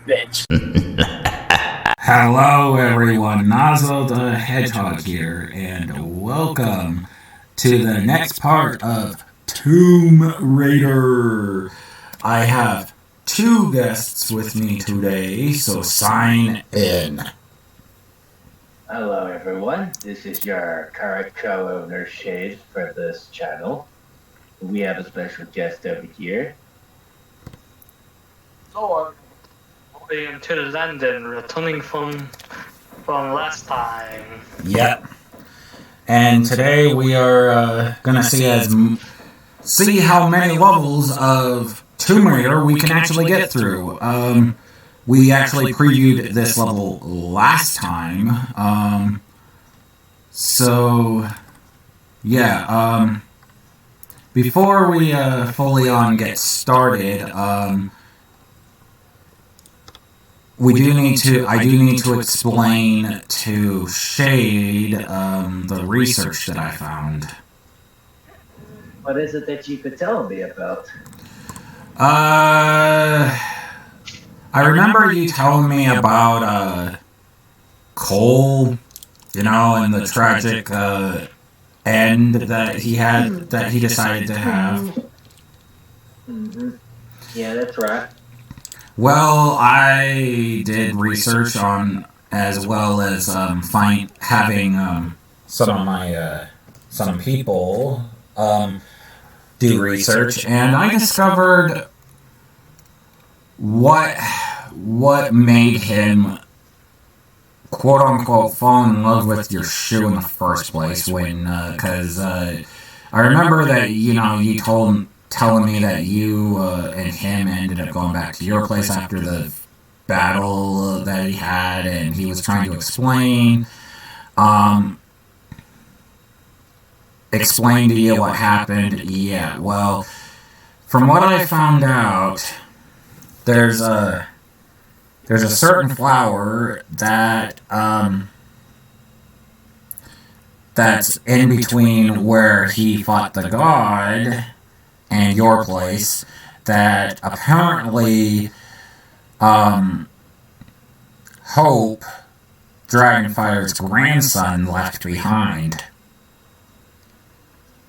bitch. Hello everyone, Nozzle the Hedgehog here, and welcome to the next part of Tomb Raider. I have two guests with me today, so sign in. Hello everyone, this is your current co-owner Shade for this channel. We have a special guest over here. So I'm going to London, returning from last time. Yep. And today we are gonna see how many levels of Tomb Raider we can actually get through. We actually previewed this level last time. So yeah. Before we fully on get started, I do need to explain to Shade the research that I found. What is it that you could tell me about? I remember you telling me about Cole, and the tragic end that he decided to have. Mm-hmm. Yeah, that's right. Well, I did research on, as well as having some people do research, and I discovered what made him quote unquote fall in love with your shoe in the first place. Because I remember that you telling me that you and him ended up going back to your place after the battle that he had, and he was trying to explain to you what happened. Yeah, well, from what I found out, there's a certain flower that that's in between where he fought the god and your place, that apparently Hope, Dragonfire's grandson, left behind.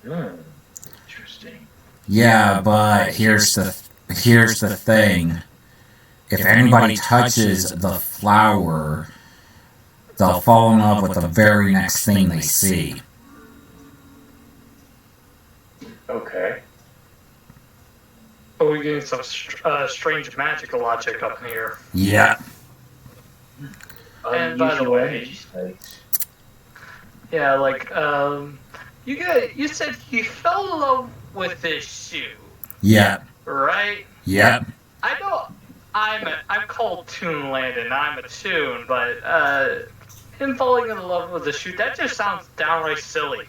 Interesting. Yeah, but here's the thing. If anybody touches the flower, they'll fall in love with the very next thing they see. Okay. Oh, we're getting some strange magical logic up in here. Yeah. And by the way, yeah, like you said you fell in love with this shoe. Yeah. Right? Yeah. I know I'm called Toon Landon, I'm a Toon, but him falling in love with the shoe, that just sounds downright silly.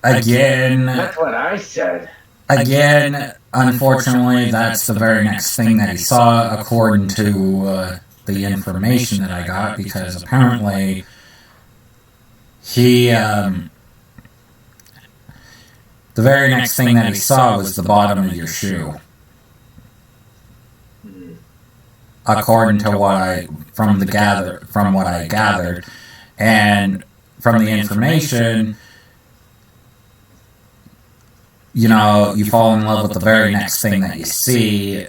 Again. That's what I said. Again, unfortunately, that's the very next thing that he saw, according to the information that I got, because apparently the very next thing that he saw was the bottom of your shoe. According to what I gathered, and from the information, you fall in love with the very next thing that you see,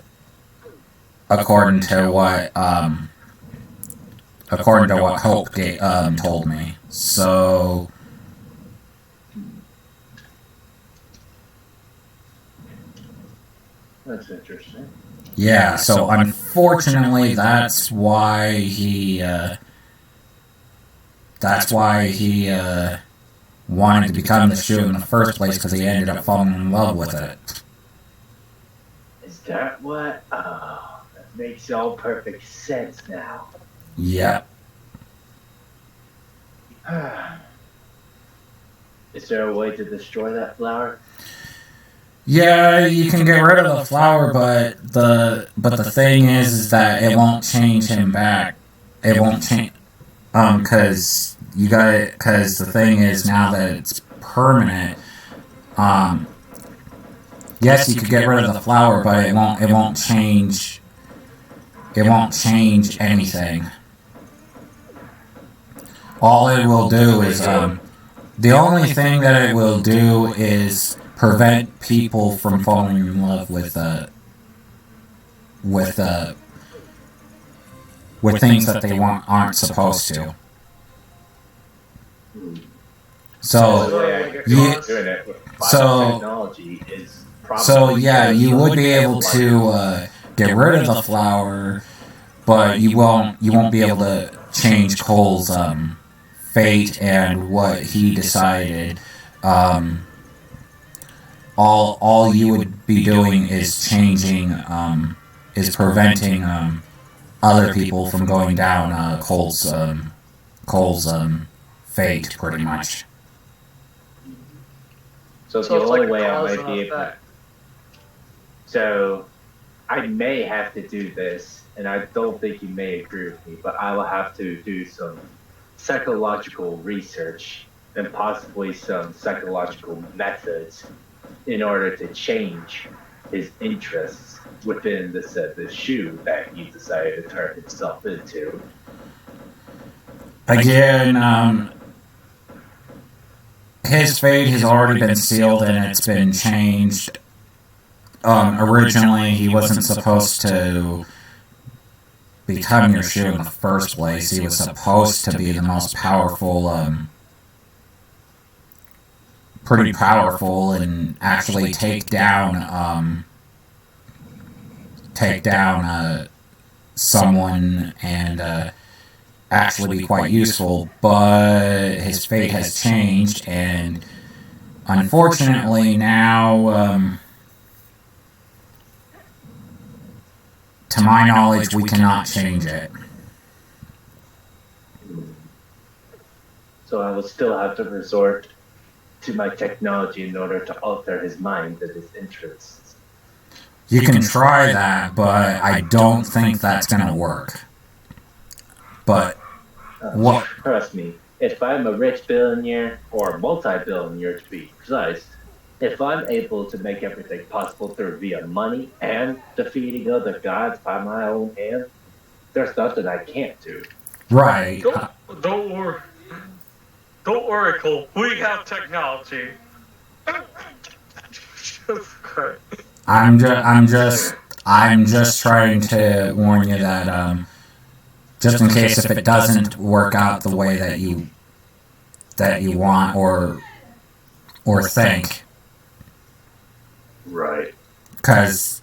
according to what Hope told me. So That's interesting. yeah, so unfortunately, that's why he wanted to become the shoe in the first place, because he ended up falling in love with it. Is that what? Oh, that makes all perfect sense now. Yep. Is there a way to destroy that flower? Yeah, you can get rid of the flower, but the thing is that it won't change him back. It won't change, because the thing is, now that it's permanent, yes, you could get rid of the flower, but it won't change it won't change anything. All it will do is, the only thing that it will do is prevent people from falling in love with things that they aren't supposed to. So, technology is yeah, you would be able to get rid of the flower, but you won't be able to change Cole's fate and what he decided. All you would be doing is preventing other people from going down Cole's fate, pretty much. So the only way I might be able. So I may have to do this, and I don't think you may agree with me, but I will have to do some psychological research and possibly some psychological methods in order to change his interests within the shoe that he decided to turn himself into. Again, his fate has already been sealed and it's been changed. Originally, he wasn't supposed to become your shoe in the first place. He was supposed to be the most powerful, pretty powerful, and actually take down someone and actually be quite useful. But his fate has changed, and unfortunately now, to my knowledge, we cannot change it. So I will still have to resort to my technology in order to alter his mind and his interests. You can try that, but I don't think that's going to work. But what? Trust me, if I'm a rich billionaire, or multi-billionaire to be precise, if I'm able to make everything possible through via money and defeating other gods by my own hand, there's nothing I can't do. Right. Don't worry. Don't worry, Cole. We have technology. I'm just trying to warn you that just in case if it doesn't work out the way that you want or think. Right. Because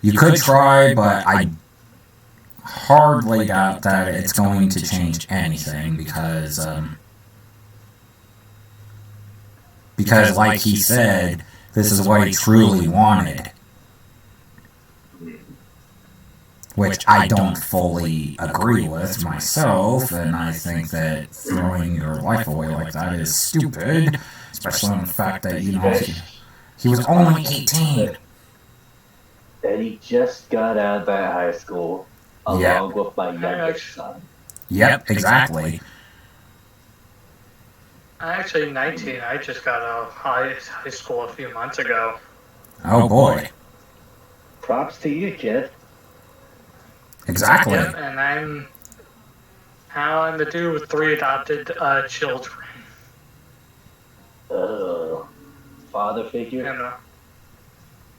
you could try, but I hardly doubt that it's going to change anything because like he said, this is what he truly wanted. Which I don't fully agree with myself, and I think that throwing your life away like that is stupid, especially on the fact that, you know, he was only 18. And he just got out of that high school, along with my youngest son. Yep, exactly. I'm actually 19. I just got out of high school a few months ago. Oh boy. Props to you, kid. Exactly. Yep, and I'm the dude with 3 adopted children. Father figure? And,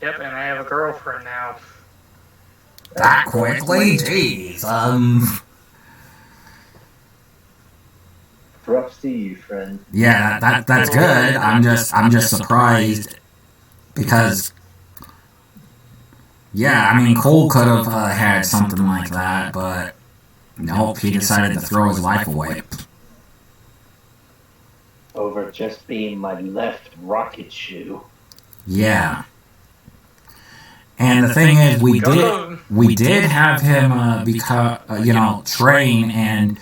yep, and I have a girlfriend now. That quickly? Jeez. Props to you, friend. Yeah, that's good. I'm just surprised because, yeah, I mean, Cole could have had something like that, but nope, he decided to throw his life away. Over just being my left rocket shoe. Yeah. And the thing is, we did have him train and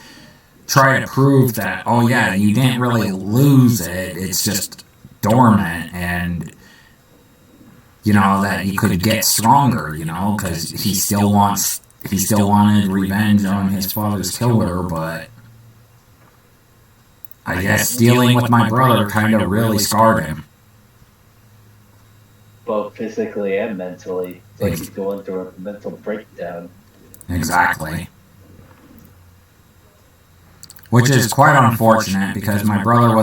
try to prove that, oh yeah, you didn't really lose it, it's just dormant, and you know that you could get stronger, you know, because he still wanted revenge on his father's killer, but I guess dealing with my brother kind of really scarred him. Both physically and mentally. It's like he's going through a mental breakdown. Exactly. Which is quite unfortunate because my brother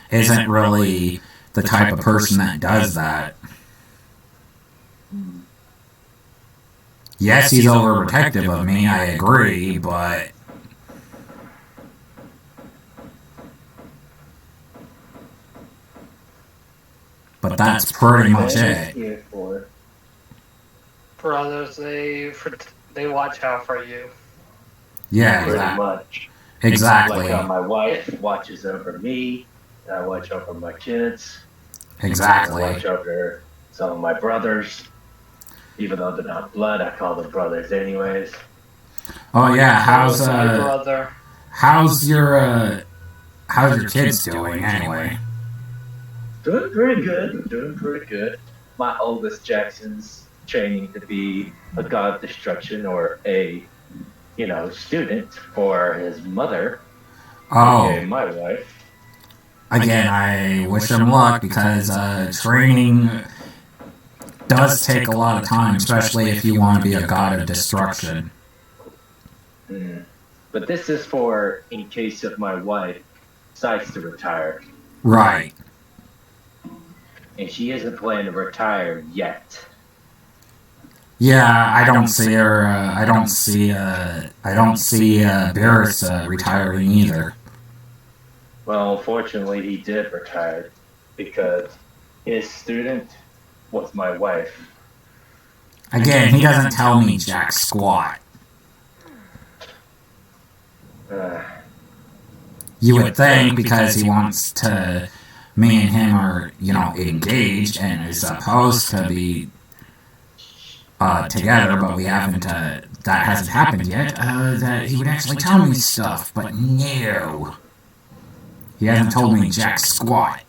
isn't really the type of person that does that. Yes, he's overprotective of me, I agree, but that's pretty much it. Here for Brothers, they watch out for you. Yeah, pretty much. exactly. Like my wife watches over me, and I watch over my kids. Exactly. I watch over some of my brothers. Even though they're not blood, I call them brothers anyways. Oh yeah, how's my brother? How's your kids doing anyway? Doing pretty good. My oldest Jackson's training to be a god of destruction or a, student for his mother. Oh. Okay, my wife. Again, I wish him luck because training does take a lot of time, especially if you want to be a god of destruction. But this is for in case if my wife decides to retire. Right. And she isn't planning to retire yet. Yeah, I don't see her. I don't see Barris retiring either. Well, unfortunately, he did retire because his student was my wife. Again, he doesn't tell me jack squat. You would think because he wants to. Me and him are, engaged and is supposed to be together, but we haven't. That hasn't happened yet. That he would actually tell me stuff, but no, he hasn't told me jack squat.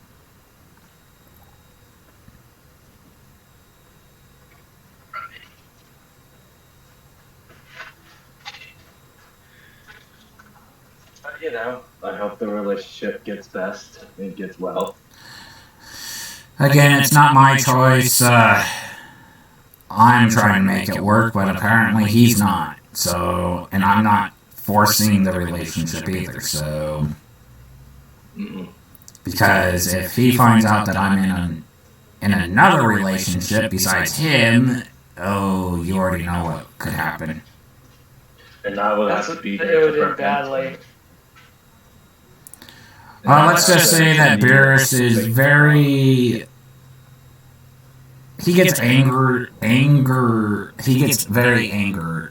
I hope the relationship gets best and gets well. Again, it's not my choice. I'm trying to make it work, but apparently he's not. So, and I'm not forcing the relationship either. So, because if he finds out that I'm in another relationship besides him, oh, you already know what could happen. And I will have to be there to prevent badly. Let's just say that Barris is very. He gets anger. He gets very anger.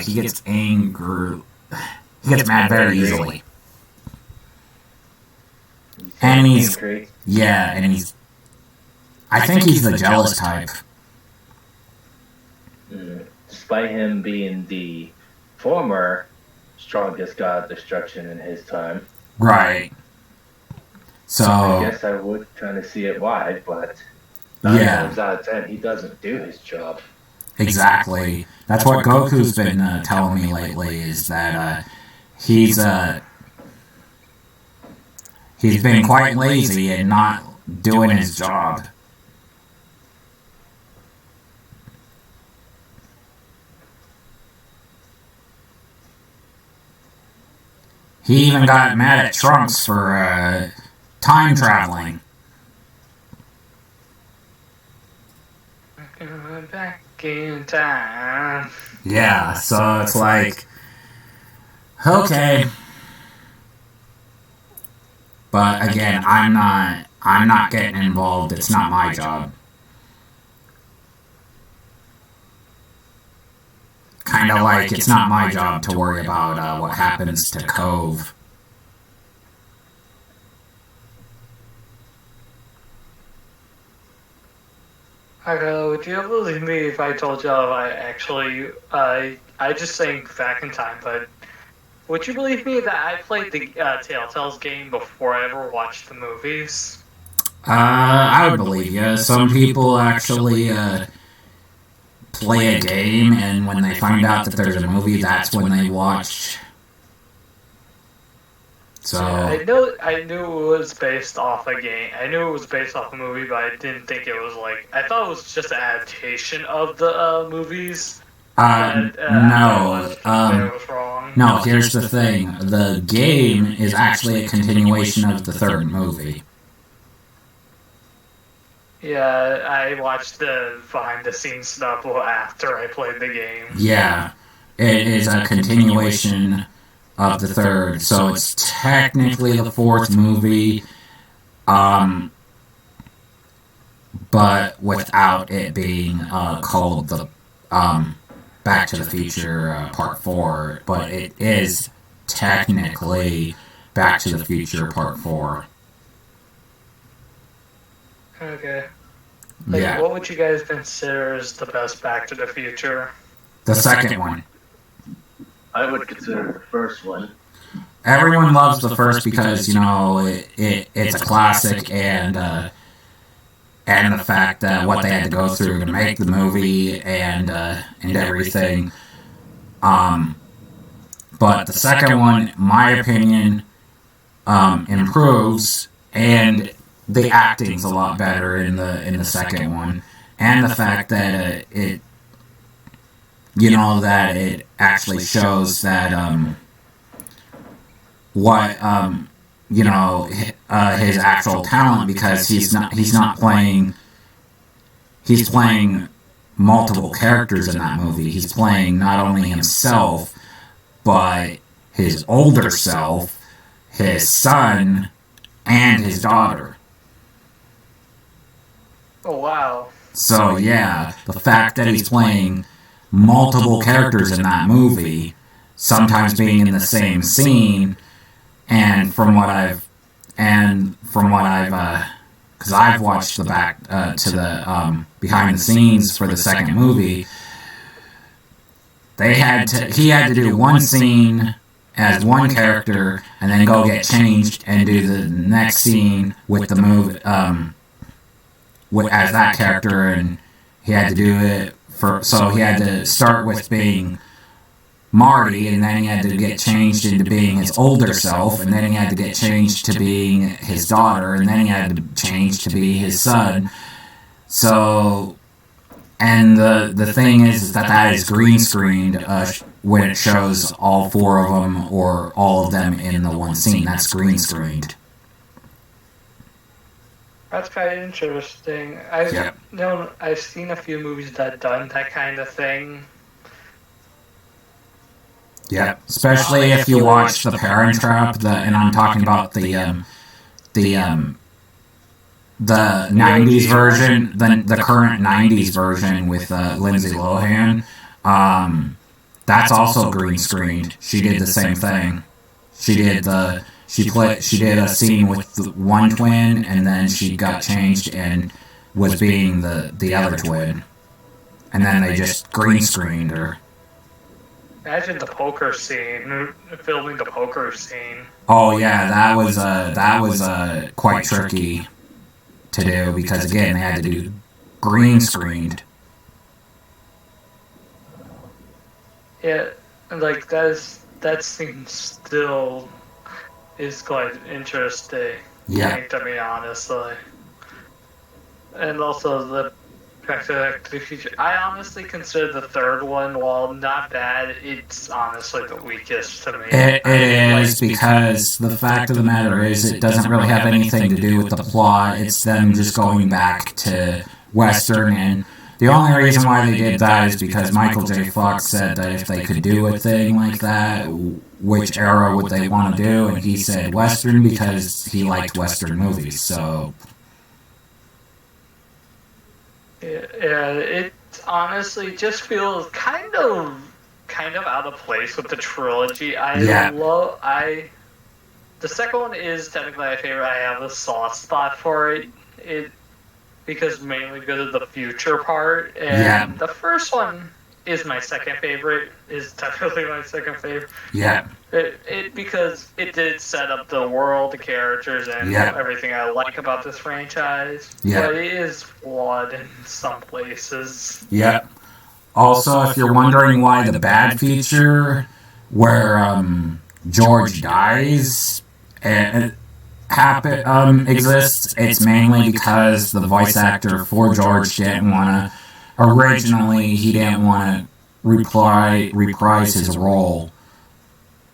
He gets anger. He gets mad very easily. And he's. Yeah, and he's. I think he's the jealous type. Despite him being the former strongest god of destruction in his time. Right. So I guess I would kind of see it why, but 9 times out of 10, he doesn't do his job. Exactly. That's what Goku's been telling me lately. Is that he's been quite lazy and not doing his job. He even got mad at Trunks for time traveling. Back in time. Yeah, so it's like, okay. But again, I'm not getting involved. It's not my job. Kind of like it's not my job to worry about what happens to Cove. Would you believe me if I told you I just saying back in time, but would you believe me that I played the Telltale's game before I ever watched the movies? I would believe you. Some people actually play a game, and when they find out that there's a movie, that's when they watch. So I knew it was based off a game. I knew it was based off a movie, but I didn't think it was I thought it was just an adaptation of the movies. No. I was wrong. No, here's the thing. The game is actually a continuation of the third movie. Yeah, I watched the behind-the-scenes stuff after I played the game. Yeah, it is a continuation of the third, so it's technically the fourth movie, but without it being called the Back to the Future Part 4, but it is technically Back to the Future Part 4. Okay. Yeah. What would you guys consider as the best Back to the Future? The second one. I would consider the first one. Everyone loves the first because, it's a classic and the fact that what they had to go through to make the movie and everything. But the second one, in my opinion, improves, and the acting's a lot better in the second one, and the fact that it actually shows that his actual talent, because he's playing multiple characters in that movie. He's playing not only himself, but his older self, his son, and his daughter. Oh, wow. So, yeah, the fact that he's playing multiple characters in that movie, sometimes being in the same scene, and from what I've, because I've watched the behind the scenes for the second movie, he had to do one scene as one character, and then go get changed and do the next scene with the movie, as that character, and he had to do it so he had to start with being Marty, and then he had to get changed into being his older self, and then he had to get changed to being his daughter, and then he had to change to be his son. So, and the thing is that is green screened when it shows all four of them or all of them in the one scene. That's green screened. That's kind of interesting. I've seen a few movies that done that kind of thing. Yeah, especially if you watch The Parent Trap, and I'm talking about the 90s version, the current 90s version with Lindsay Lohan. That's also green screened. She did the same thing. She did a scene with one twin, and then she got changed and was being the other twin, and then they just green screened her. Imagine the poker scene, filming the poker scene. Oh yeah, that was quite tricky to do, because again they had to do green screened. Yeah, like that scene still is quite interesting. Yeah. To me, honestly. And also the Back to the Future. I honestly consider the third one, while not bad, it's honestly the weakest to me. It is, because the fact of the matter is it doesn't really have anything to do with the plot. It's them just going back to Western, and the only reason why they did that is because Michael J. Fox said that if they could do a thing like that, which era would they want to do? And he said Western, because he liked Western movies, so... Yeah, it honestly just feels kind of out of place with the trilogy. The second one is technically my favorite. I have a soft spot for it because mainly because of the future part. And the first one is my second favorite. Is definitely my second favorite. Yeah. Because it did set up the world, the characters, and everything I like about this franchise. Yeah. But it is flawed in some places. Yeah. Also, if you're wondering why the bad feature, where George dies, exists, it's mainly because the voice actor for George didn't want to. Originally, he didn't want reprise his role,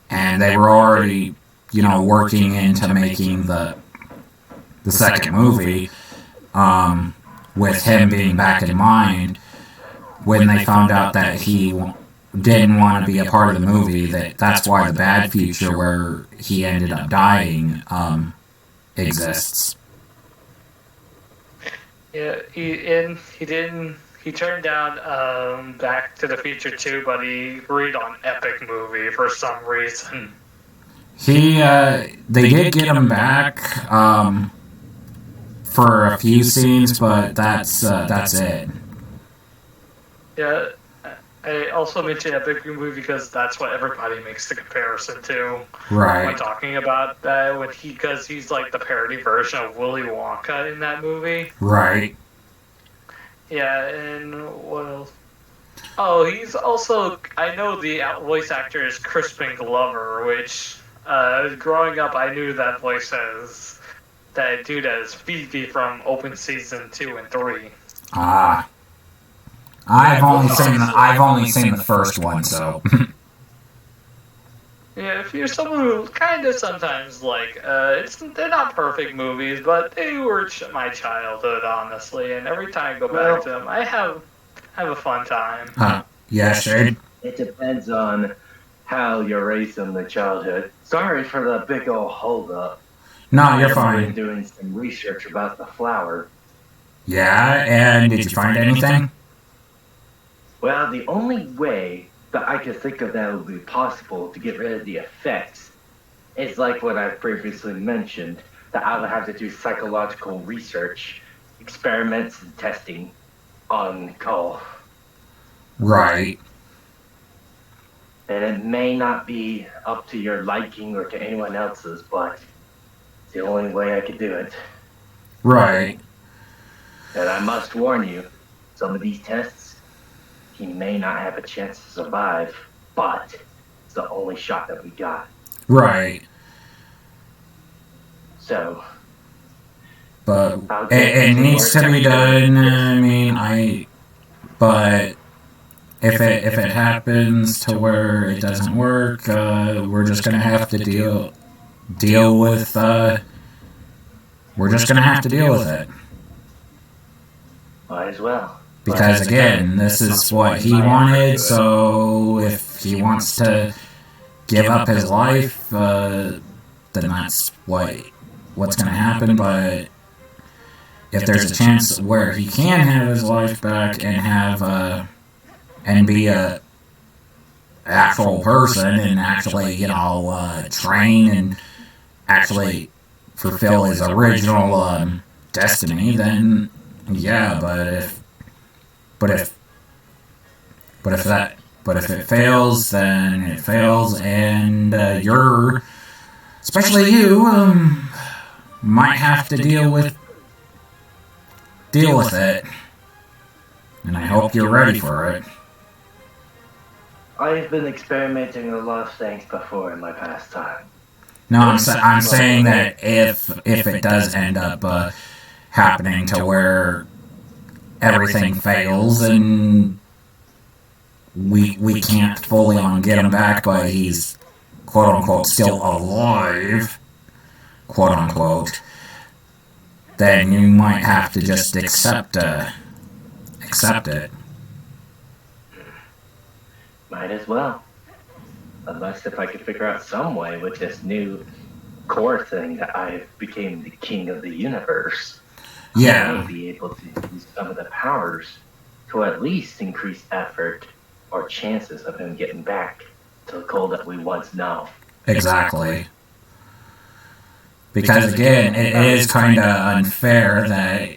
and they were already, working into making the second movie, with him being back in mind. When they found out that he didn't want to be a part of the movie, that's why the bad future where he ended up dying exists. Yeah, he turned down Back to the Future 2, but he agreed on Epic Movie for some reason. They did get him back for a few scenes, but that's it. Yeah, I also mentioned Epic Movie because that's what everybody makes the comparison to. Right. When talking about that, because he's like the parody version of Willy Wonka in that movie. Right. Yeah, and what else? Oh, he's also, I know the voice actor is Crispin Glover, which, growing up, I knew that voice as that dude as Phoebe from Open Season 2 and 3. Ah. I've only seen the first one, so. Yeah, if you're someone who kind of sometimes they're not perfect movies, but they were my childhood, honestly. And every time I go back to them, I have a fun time. Yeah, Shade. It depends on how you're raised in the childhood. Sorry for the big old holdup. No, you're I've fine. been doing some research about the flower. Yeah, and did you find anything? Well, the only way that I could think of that would be possible to get rid of the effects is like what I've previously mentioned, that I would have to do psychological research, experiments, and testing on Cole. Right. And it may not be up to your liking or to anyone else's, but it's the only way I could do it. Right. And I must warn you, some of these tests, he may not have a chance to survive, but it's the only shot that we got. Right. So. But it needs to be done. But if it happens to where it doesn't work, we're just gonna have to deal with. We're just gonna have to deal with it. Might as well. Because again, this is what he wanted, so if he wants to give up his life, then that's what's going to happen. But if there's a chance where he can have his life back and have and be a actual person and actually, train and actually fulfill his original destiny, then yeah. But if it fails, then it fails, and especially you, might have to deal with it. And I hope you're ready for it. I've been experimenting a lot of things before in my past time. No, I'm saying that if it does end up happening to where everything fails and we can't fully get him back, but he's quote unquote still alive, quote unquote, then you might have to just accept it. Might as well. Unless if I could figure out some way with this new core thing that I became the king of the universe. Yeah. I may be able to use some of the powers to at least increase effort or chances of him getting back to the Cole that we once know. Exactly. Because again, it is kind of unfair that.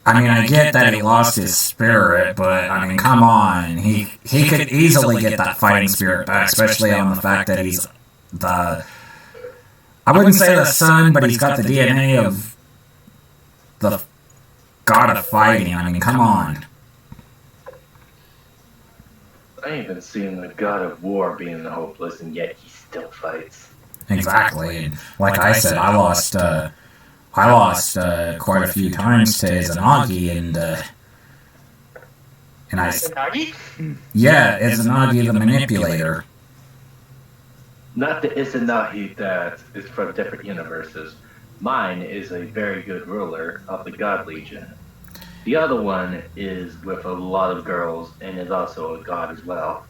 I get that he lost his spirit, but come on, he could easily get that fighting spirit back, especially on the fact that he's I wouldn't say the son, but he's got the DNA of the god of fighting. Come on. I ain't even seen the god of war being hopeless, and yet he still fights. Exactly. And like I said, I lost quite a few times to Izanagi, and And I, Izanagi? yeah, Izanagi the Manipulator. Not the Izanagi that is from different universes. Mine is a very good ruler of the God Legion. The other one is with a lot of girls and is also a god as well.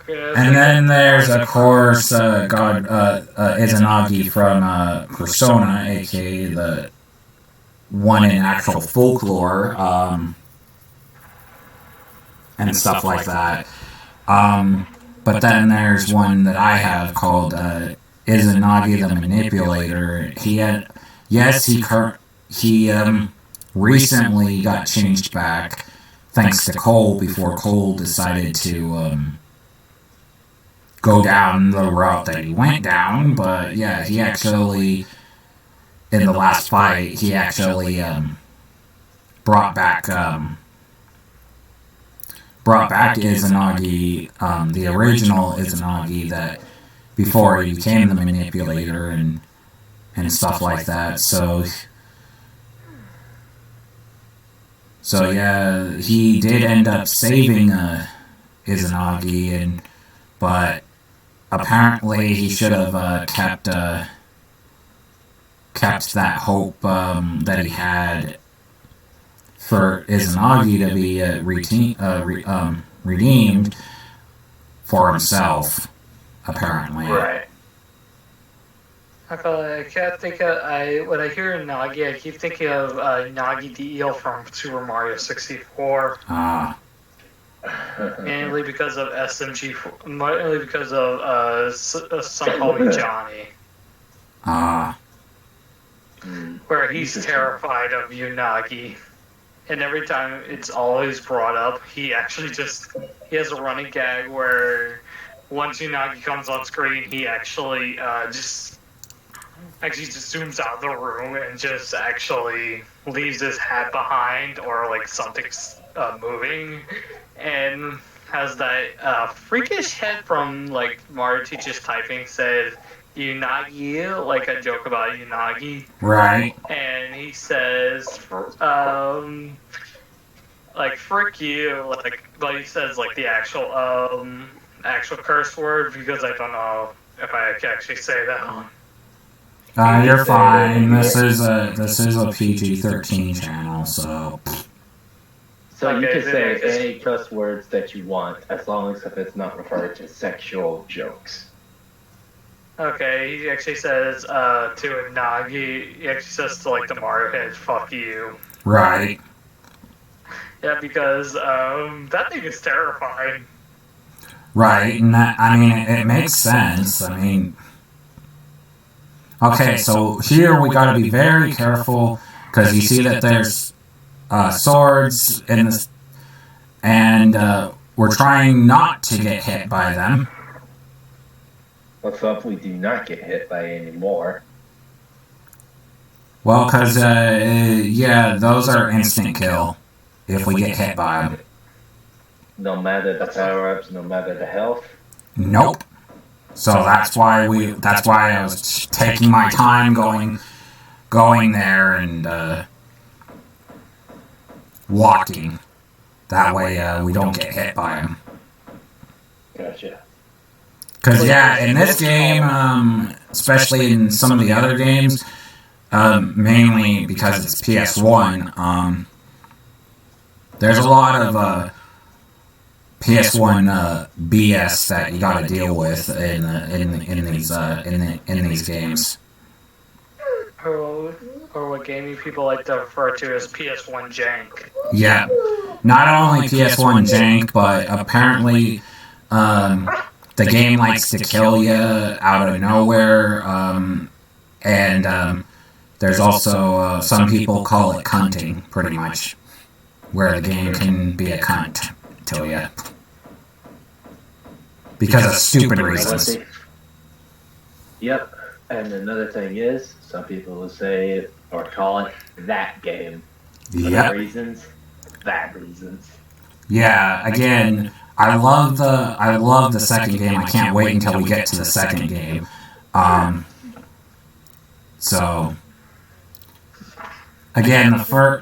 And then there's, of course, God Izanagi from Persona, aka the one in actual folklore, and stuff like that. But then there's one that I have called Izanagi the Manipulator. He recently got changed back thanks to Cole before Cole decided to go down the route that he went down. But yeah, he actually, in the last fight, he actually brought back Izanagi, the original Izanagi that before he became the Manipulator and stuff like that. So yeah, he did end up saving Izanagi, but apparently he should have kept that hope that he had for Izanagi to be redeemed for himself, apparently. Right. I can't think of. When I hear Nagi, I keep thinking of Nagi the Eel from Super Mario 64. Mainly because of SMG, mainly because of Some Call Me Johnny. Where he's terrified of Unagi. And every time it's always brought up, he has a running gag where once Unagi comes on screen, he actually just zooms out of the room and just actually leaves his hat behind or like something's moving, and has that freakish head from like Mario Teaches Typing said Unagi, like a joke about Unagi. Right. And he says, like, frick you, like, but he says, like, the actual curse word, because I don't know if I can actually say that one. You're fine. This is a PG-13 channel, so. So you Okay, can say any cuss words that you want, as long as if it's not referred to sexual jokes. Okay, he actually says to Nagi, he actually says to like the Mario head, "Fuck you." Right. Yeah, because that thing is terrifying. Right, and that, I mean, it makes sense. I mean, okay, so here we got to be very careful because you see that there's swords in this, and we're trying not to get hit by them. Let's hope we do not get hit by any more. Well, because, yeah, those are instant kill if we get hit by them. No matter the power-ups, no matter the health? Nope. So that's why I was taking my time going there and walking. That way we don't get hit by them. Gotcha. Because, yeah, in this game, especially in some of the other games, mainly because it's PS1, there's a lot of PS1 BS that you got to deal with in these games. Or what gaming people like to refer to as PS1 jank. Yeah, not only PS1 jank, but apparently the game likes to kill you out of nowhere, and there's also some people call it cunting, pretty much, where the game can be a cunt to you because of stupid reasons. Yep, and another thing is, some people will say or call it that game. For Yep. reasons, that reasons. Yeah, again, I love the second game. I can't wait until we get to the second game. So Again,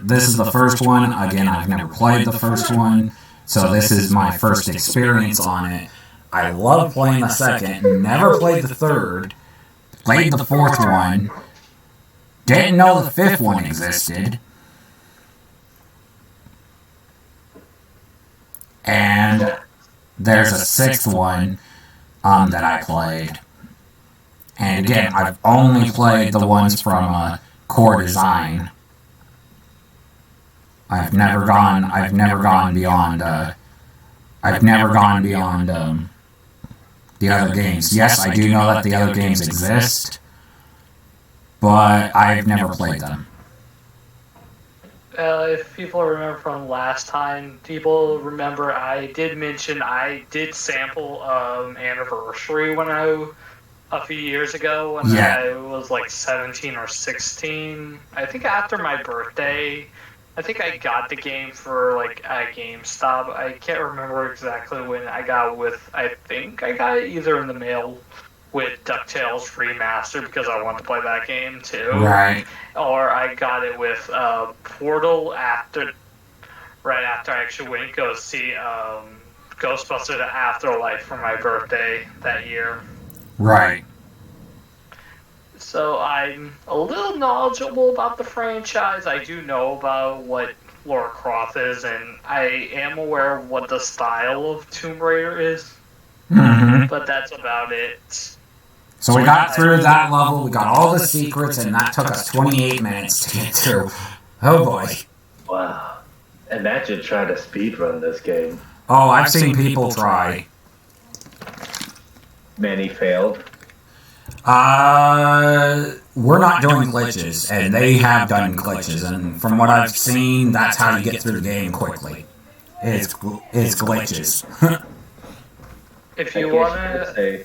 this is the first one. Again, I've never played the first one, so this is my first experience on it. I love playing the second, never played the third, played the fourth one, didn't know the fifth one existed, and there's a sixth one that I played. And again, I've only played the ones from Core Design. I've never gone beyond the other games. Yes, I do know that the other games exist, but I've never played them. If people remember from last time, people remember I did mention I did sample Anniversary a few years ago when I was like 17 or 16. I think after my birthday. I think I got the game for like at GameStop. I can't remember exactly when I got it I think I got it either in the mail with DuckTales Remastered because I want to play that game too. Right. Or I got it with Portal right after I actually went to go see Ghostbusters Afterlife for my birthday that year. Right. So I'm a little knowledgeable about the franchise. I do know about what Lara Croft is, and I am aware of what the style of Tomb Raider is. Mm-hmm. But that's about it. So we got through that level, we got all the secrets, and that took us 28 minutes to get through. Oh boy. Wow. Imagine trying to speedrun this game. Oh, I've seen people try. Many failed. We're not doing glitches, and they have done glitches, and from what I've seen, that's how you get through the game quickly. It's glitches. If you want to...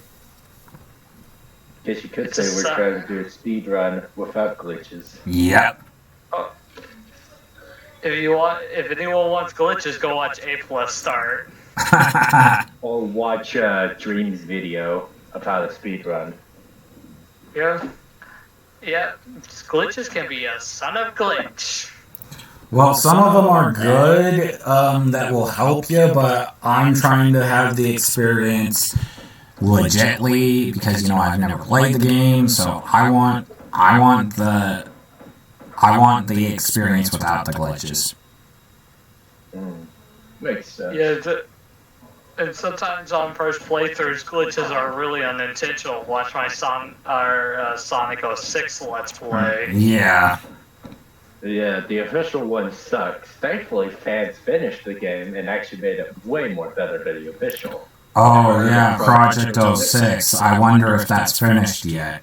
Guess you could say we're trying to do a speed run without glitches. Yep. If anyone wants glitches, go watch A+ Start. Or watch Dream's video of how to speed run. Yeah, glitches can be a son of glitch. Well, some of them are good that will help you, but I'm trying to have the experience legitly because I've never played the game, so I want the experience without the glitches. Makes sense. Yeah. And sometimes on first playthroughs, glitches are really unintentional. Watch my Sonic 06 Let's Play. Yeah. Yeah, the official one sucks. Thankfully, fans finished the game and actually made it way more better than the official. Oh, yeah, Project 06. I wonder if that's finished yet.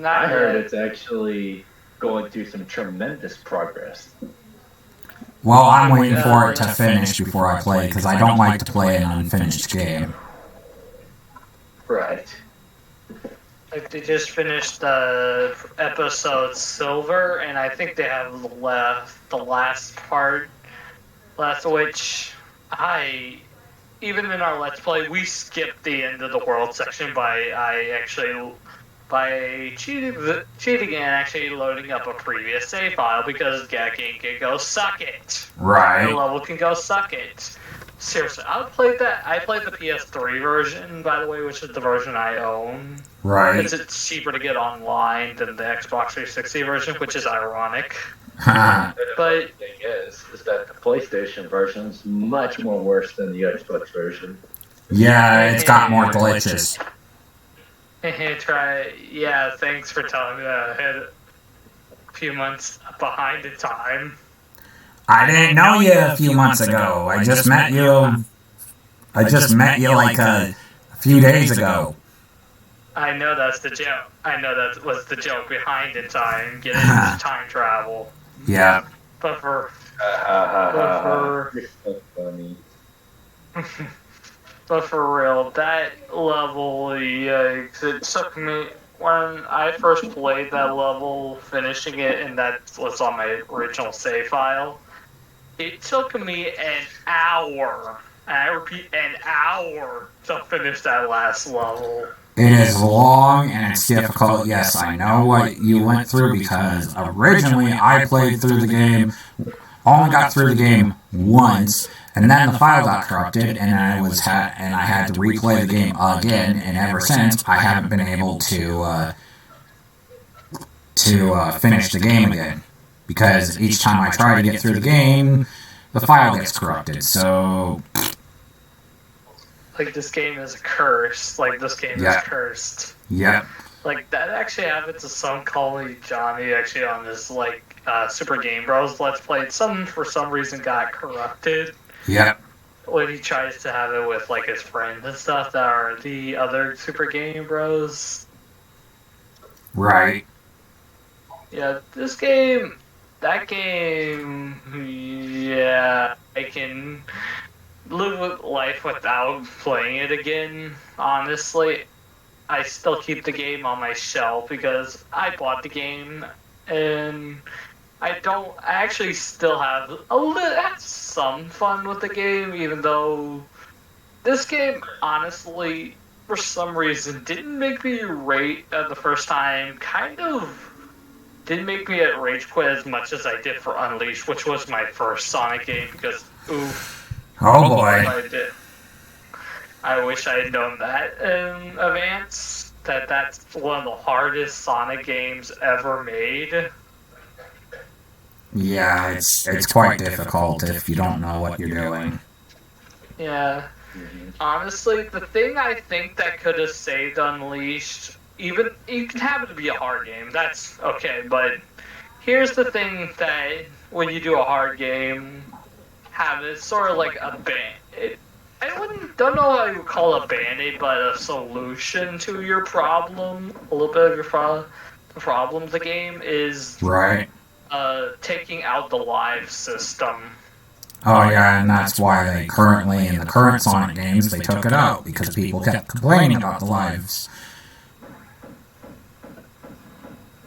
I heard it's actually going through some tremendous progress. Well, I'm waiting for it to finish before I play, because I don't like to play an unfinished game. Right. Like they just finished the episode Silver, and I think they have left the last part, which even in our Let's Play, we skipped the end of the world section by cheating and actually loading up a previous save file because that game can go suck it. Right. The level can go suck it. Seriously, I played the PS3 version, by the way, which is the version I own. Right. Because it's cheaper to get online than the Xbox 360 version, which is ironic. But the thing is that the PlayStation version is much more worse than the Xbox version. Yeah, it's got more glitches. Yeah, thanks for telling me that I had a few months behind in time. I didn't know you a few months ago. I just met you like a few days ago. I know that's the joke. I know that was the joke behind in time, getting into time travel. Yeah. But for You're so funny. But for real, that level, yikes, it took me, when I first played that level, finishing it, and that was on my original save file, it took me an hour And I repeat, an hour to finish that last level. It is long and it's difficult. Yes, I know what you went through because originally I played through the game, only got through the game once, and then the file got corrupted, and I had to replay the game again. And ever since, I haven't been able to finish the game again because each time I try to get through the game, the file gets corrupted. So. Like, this game is cursed. Like, this game is cursed. Yep. Like, that actually happened to some colleague Johnny, actually, on this, like, Super Game Bros. Let's Play. For some reason, got corrupted. Yep. When he tries to have it with, like, his friends and stuff that are the other Super Game Bros. Right. Yeah, that game, yeah, I can live with life without playing it again. Honestly, I still keep the game on my shelf because I bought the game and I actually still have some fun with the game, even though this game honestly for some reason didn't make me rate at the first time, kind of didn't make me rage quit as much as I did for Unleashed, which was my first Sonic game because oof. Oh boy. I wish I had known that in advance. That's one of the hardest Sonic games ever made. Yeah, it's quite difficult if you don't know what you're doing. Yeah. Honestly, the thing I think that could have saved Unleashed, even you can have it to be a hard game, that's okay, but here's the thing that when you do a hard game, have it sort of like a don't know what I would call a band-aid, but a solution to your problem. A little bit of the problem of the game is taking out the live system. Oh yeah, and that's why they currently in the current Sonic games they took it out because people kept complaining about the lives.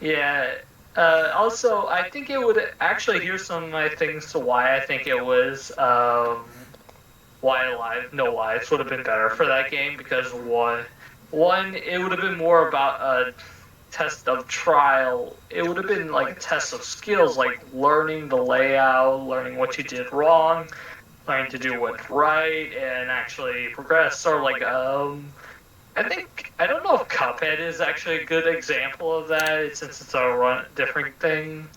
Yeah. Also, I think it would actually, here's some of my things to why I think it was why no lives would have been better for that game, because one it would have been more about a test of trial. It would have been like a test of skills, like learning the layout, learning what you did wrong, learning to do what's right, and actually progress. Sort of like I don't know if Cuphead is actually a good example of that, since it's a different thing.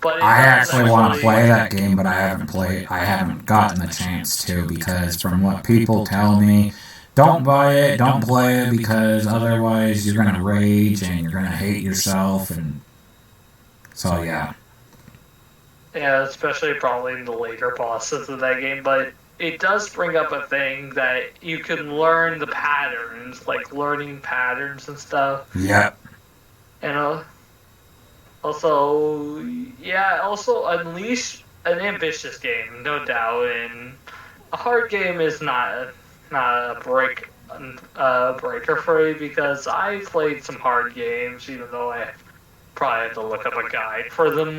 But I actually want to play that game, but I haven't gotten the chance to, because from what people tell me, don't buy it, don't play it, because otherwise you're gonna rage and you're gonna hate yourself, and so yeah. Yeah, especially probably in the later bosses of that game, but it does bring up a thing that you can learn the patterns, like learning patterns and stuff. Yep. And also Unleash, an ambitious game, no doubt, and a hard game is not a breaker for me, because I played some hard games, even though I probably have to look up a guide for them.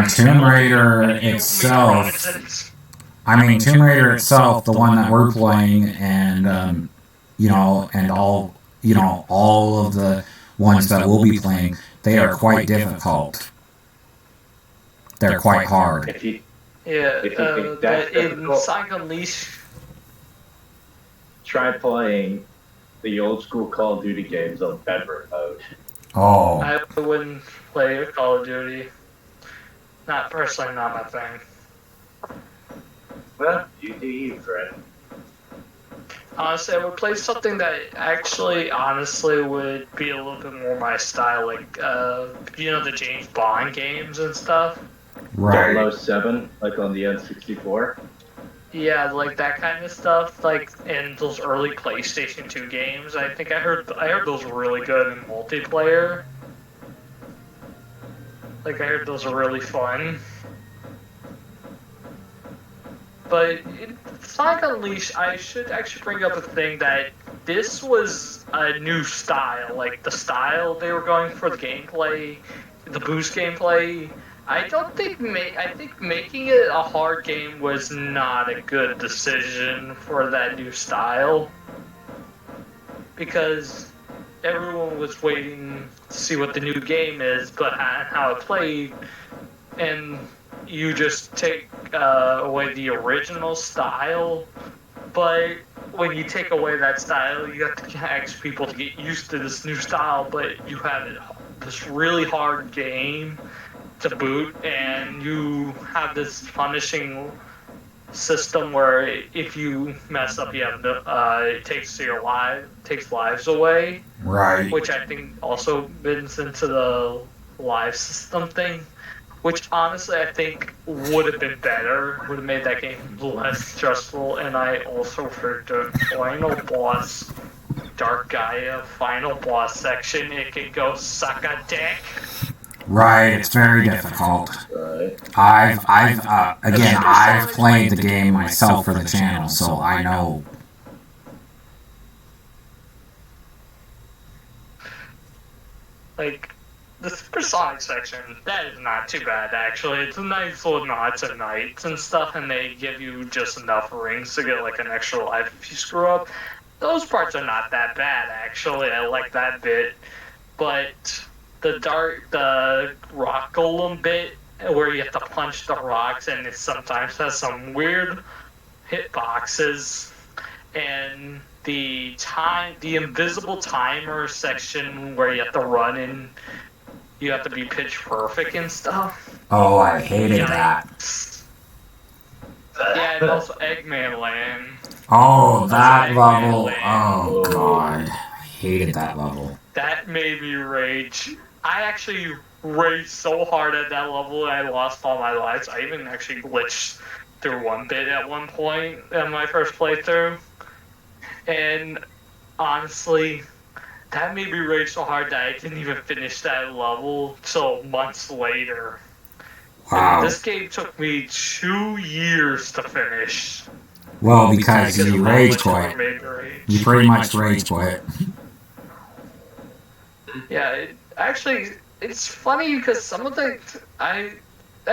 Tomb Raider itself. Tomb Raider itself, the one that we're playing, and all of the ones that we'll be playing, they are quite difficult. They're quite hard. In Sonic Unleashed, try playing the old school Call of Duty games on Bedrock mode. Oh. I wouldn't play Call of Duty. Not personally, not my thing. Well, you do you, friend. Honestly, I would play something that honestly would be a little bit more my style, like, the James Bond games and stuff. Right. 007, like on the N64. Yeah, like that kind of stuff, like in those early PlayStation 2 games. I think I heard those were really good in multiplayer. Like, I heard those are really fun. But in Sonic Unleashed, I should actually bring up a thing that this was a new style. Like, the style they were going for, the gameplay, the boost gameplay, I don't think I think making it a hard game was not a good decision for that new style because everyone was waiting to see what the new game is, but how it played, and you just take away the original style. But when you take away that style, you have to ask people to get used to this new style. But you have this really hard game to boot, and you have this punishing system where if you mess up, you have it takes lives away, Right. which I think also fits into the live system thing. Which honestly I think would have been better, would have made that game less stressful, and I also for the final boss, Dark Gaia final boss section, it can go suck a dick. Right, it's very difficult. Right. I've played the game myself for the channel, so I know. Like, the Supersonic section, that is not too bad actually. It's a nice little nod to knights and stuff, and they give you just enough rings to get like an extra life if you screw up. Those parts are not that bad actually. I like that bit. But the rock golem bit where you have to punch the rocks, and it sometimes has some weird hitboxes, and the invisible timer section where you have to run and you have to be pitch perfect and stuff. Oh, I hated that. Yeah, and also Eggman Land. Oh, that Eggman level. Land. Oh, God. I hated that level. That made me rage. I actually raged so hard at that level and I lost all my lives. I even actually glitched through one bit at one point in my first playthrough. And honestly, that made me rage so hard that I didn't even finish that level till months later. Wow. And this game took me 2 years to finish. Well, because you of how rage much it quit. made me rage. You pretty much rage quit. Yeah, it's funny because some of that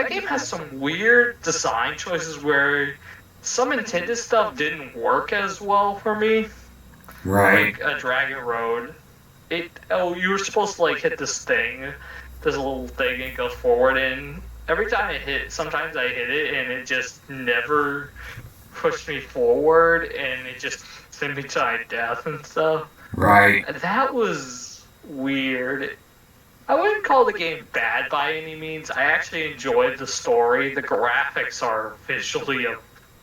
game has some weird design choices where some intended stuff didn't work as well for me. Right. Like a Dragon Road. You were supposed to like hit this little thing, and it goes forward, and every time I hit, sometimes I hit it, and it just never pushed me forward, and it just sent me to my death and stuff. Right. That was weird. I wouldn't call the game bad by any means. I actually enjoyed the story. The graphics are visually a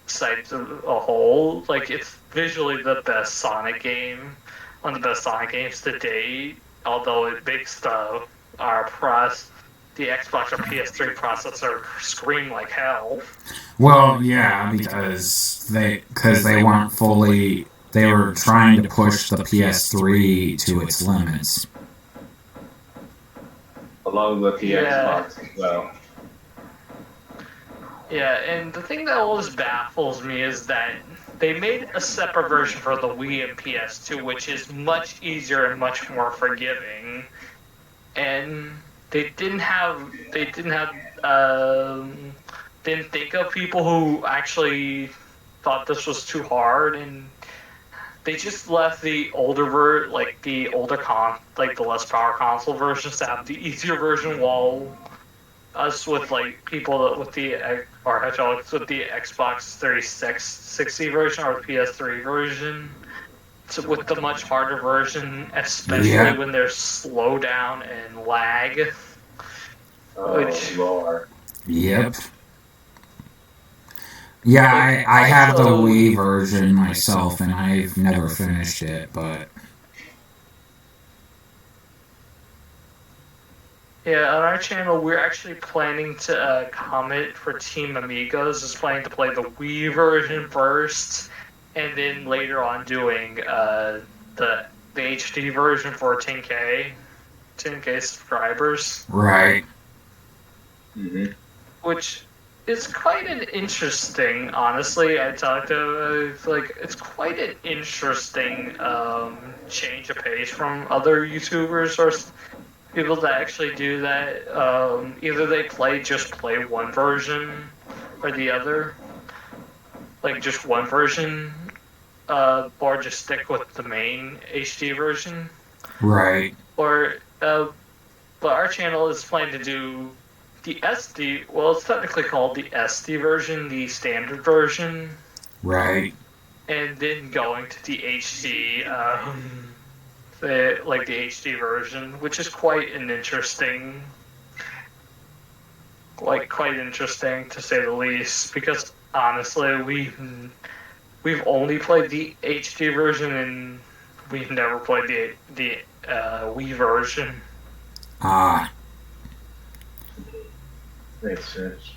sight as a whole. Like, it's visually the best Sonic game, one of the best Sonic games to date. Although it makes the Xbox or PS3 processor scream like hell. Well, yeah, because they weren't fully. They were trying to push the PS3 to its limits. Along with the Yeah. Xbox as well. Yeah, and the thing that always baffles me is that they made a separate version for the Wii and PS2, which is much easier and much more forgiving. And they didn't think of people who actually thought this was too hard, and they just left the older the less power console versions to have the easier version, while us with like people with the hedgehogs with the Xbox 360 version or the PS3 version, with the much harder version, especially when there's slowdown and lag. Oh, Lord. Yep. Yeah, I have the Wii version myself, and I've never finished it, but... Yeah, on our channel, we're actually planning to comment for Team Amigos, is planning to play the Wii version first, and then later on doing the HD version for 10K subscribers. Right. Mm-hmm. Which is quite an interesting, honestly, I talked to, it's quite an interesting change of pace from other YouTubers, or people that actually do that. Either they just play one version or the other, like just one version, or just stick with the main HD version. Right. Or, but our channel is planning to do the SD. Well, it's technically called the SD version, the standard version, Right. and then going to the HD, like the HD version, which is quite interesting to say the least. Because honestly, we've only played the HD version and we've never played the Wii version. Ah. Makes sense.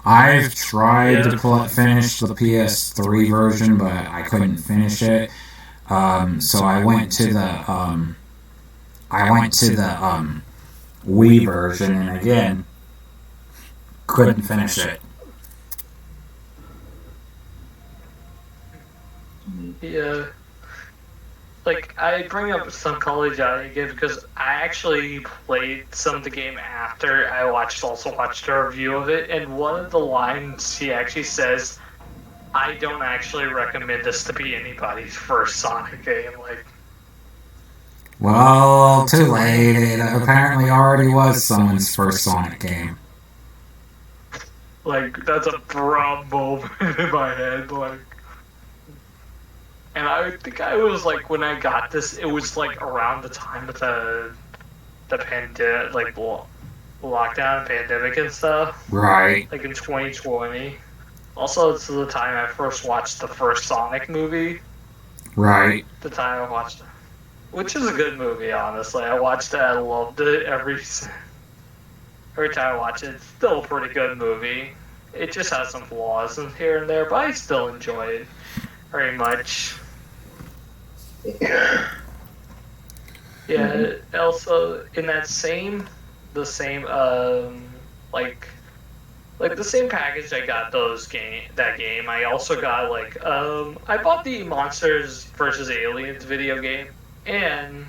I've tried to finish the PS3 version, but I couldn't finish it. So I went to the Wii version, and again, couldn't finish it. Yeah. Like, I bring up some College again because I actually played some of the game after I also watched a review of it, and one of the lines he actually says, "I don't actually recommend this to be anybody's first Sonic game." Like, well, too late. It apparently already was someone's first Sonic game. Like, that's a broad moment in my head, like. And I think I was like, when I got this, it was like around the time of the pandemic, like lockdown, pandemic and stuff. Right. Like in 2020. Also, it's the time I first watched the first Sonic movie. Right. The time I watched it, which is a good movie, honestly. I watched it, I loved it every time I watch it. It's still a pretty good movie. It just has some flaws in here and there, but I still enjoy it very much. Yeah. Also, in the same the same package I got that game. I also got I bought the Monsters vs. Aliens video game, and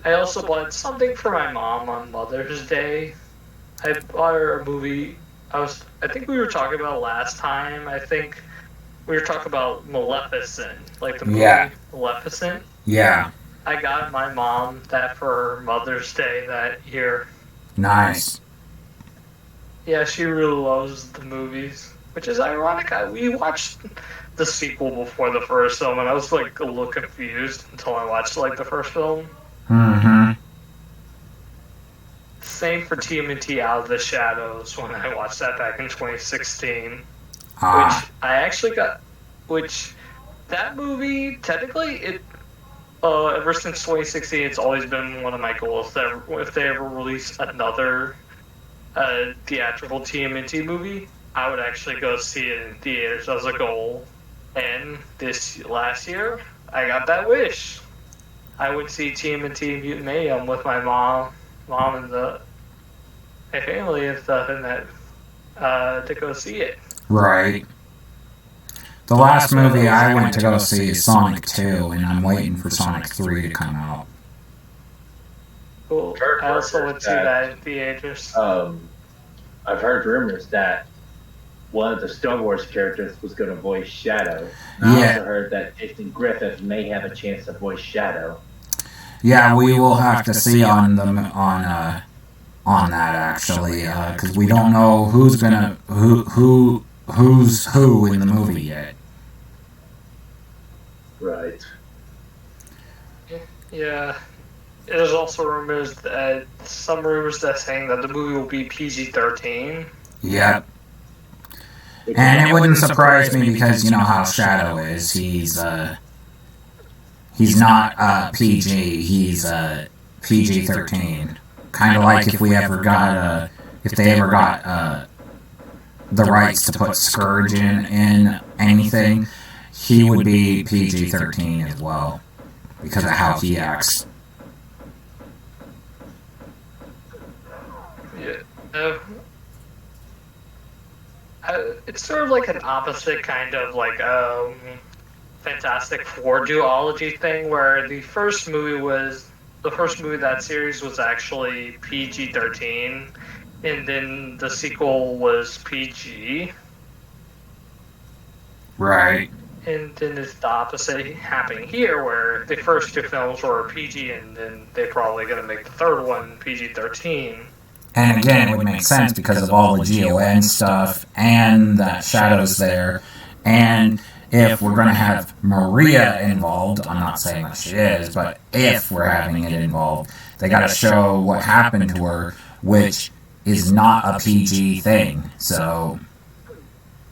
I also bought something for my mom on Mother's Day. I bought her a movie. I think we were talking about last time. I think we were talking about Maleficent, like the movie Maleficent. Yeah. I got my mom that for Mother's Day that year. Nice. Yeah, she really loves the movies, which is ironic. We watched the sequel before the first film, and I was like a little confused until I watched like the first film. Mm-hmm. Same for TMNT Out of the Shadows when I watched that back in 2016. Which I actually got, that movie, technically, ever since 2016, it's always been one of my goals that if they ever release another theatrical TMNT movie, I would actually go see it in theaters as a goal. And last year, I got that wish. I would see TMNT Mutant Mayhem with my mom and my family and stuff, and that to go see it. Right. The last movie I went to go see is Sonic 2, and I'm waiting for Sonic 3 to come out. Cool. I also went to see that in theaters. I've heard rumors that one of the Star Wars characters was going to voice Shadow. I also heard that Jason Griffith may have a chance to voice Shadow. Yeah, we will have to see on that actually, because we don't know who's who in the movie yet. Right. Yeah. There's also some rumors that saying that the movie will be PG-13. Yep. And it wouldn't surprise me because you know how Shadow is. He's not PG. He's PG-13. Kind of like if they ever got the rights to put Scourge in anything, he would be PG-13 as well because of how he acts. Yeah. It's sort of like an opposite kind of like Fantastic Four duology thing, where the first movie was the first movie of that series was actually PG-13, and then the sequel was PG. Right. And then it's the opposite happening here, where the first two films were PG, and then they're probably going to make the third one PG-13. And again, it would make sense because of all the GON stuff and that Shadow's there. And if we're going to have Maria involved, I'm not saying that she is, but if we're having it involved, they got to show what happened to her, which is not a PG thing. So,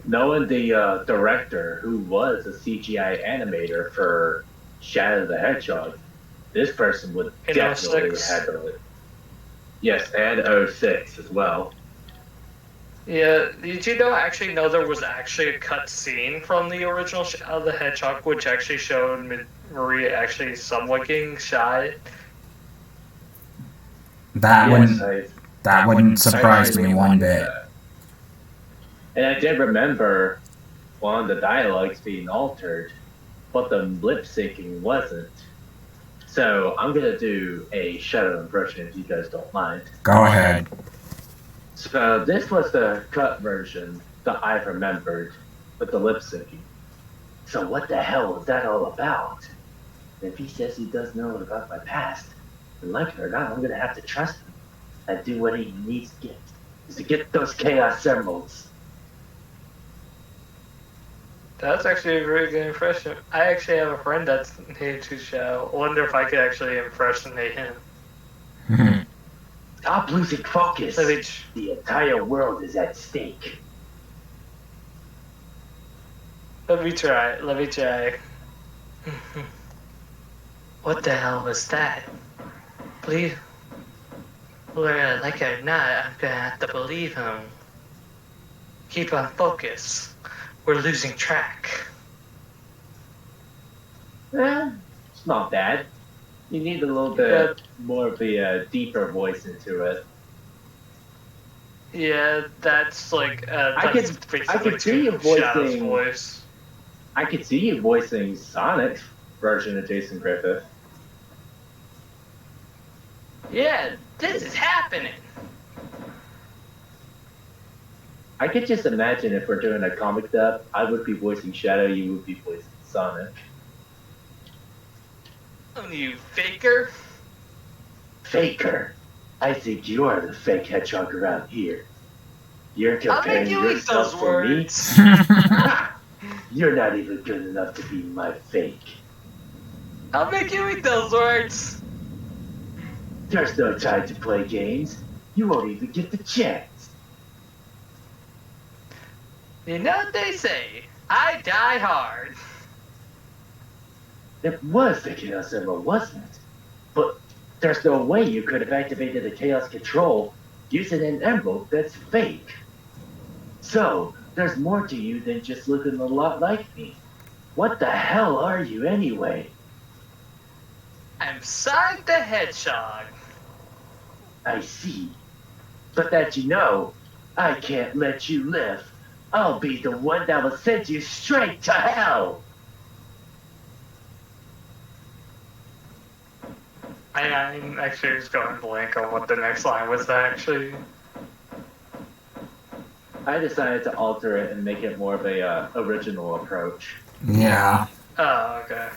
knowing the director who was a CGI animator for Shadow the Hedgehog, this person would In definitely 06? handle it. Yes, and 06 as well. Yeah, did you actually know there was actually a cut scene from the original Shadow the Hedgehog, which actually showed Maria actually somewhat getting shot? that wouldn't surprise me one bit. And I did remember one of the dialogues being altered, but the lip syncing wasn't. So I'm gonna do a Shadow impression if you guys don't mind. Go ahead. So this was the cut version that I remembered with the lip syncing. So what the hell was that all about? If he says he does know about my past, and like it or not, I'm gonna have to trust him and do what he needs to get. Is to get those Chaos Emeralds. That's actually a very good impression. I actually have a friend that's named to Shadow. I wonder if I could actually impersonate him. Stop losing focus. Let me The entire world is at stake. try. What the hell was that? Believe, whether like it or not, I'm gonna have to believe him. Keep on focus. We're losing track. It's not bad. You need a little bit more of a deeper voice into it. Yeah, that's like I could see you Shadow's voicing. voice. I could see you voicing Sonic's version of Jason Griffith. Yeah, this is happening. I could just imagine if we're doing a comic dub, I would be voicing Shadow, you would be voicing Sonic. You faker. Faker. I think you are the fake hedgehog around here. You're I'll comparing make you eat yourself those to words. me? You're not even good enough to be my fake. I'll make you eat those words. There's no time to play games. You won't even get the chance. You know what they say, I die hard. It was the Chaos Emerald, wasn't it? But there's no way you could have activated the Chaos Control using an emerald that's fake. So, there's more to you than just looking a lot like me. What the hell are you anyway? I'm Sonic the Hedgehog. I see. But that you know, I can't let you live. I'll be the one that will send you straight to hell. I'm actually just going blank on what the next line was actually. I decided to alter it and make it more of a original approach. Yeah. Oh, okay.